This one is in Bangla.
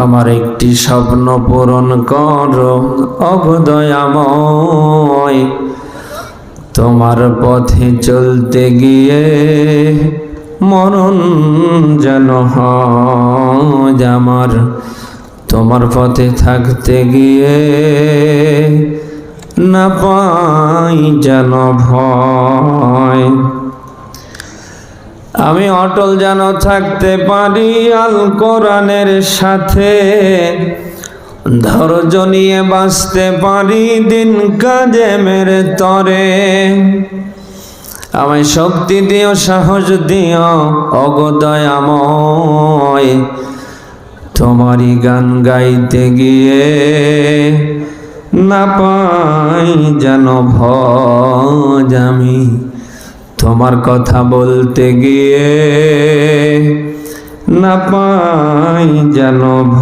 আমার একটি স্বপ্ন পূরণ করো ওগো দয়াময়। তোমার পথে চলতে গিয়ে মরণ যেন হয় আমার, তোমার পথে থাকতে গিয়ে না পাই যেন ভয়। আমি অটল যেন থাকতে পারি আল কোরআনের সাথে, ধৈর্য নিয়ে বাঁচতে পারি দিন কায়েমের তরে। আমায় শক্তি দিও, সাহস দিও ওগো দয়াময়। তোমারই গান গাইতে গিয়ে না পাই যেন ভয় আমি, তোমার কথা বলতে গিয়ে না পাই যেন ভয়।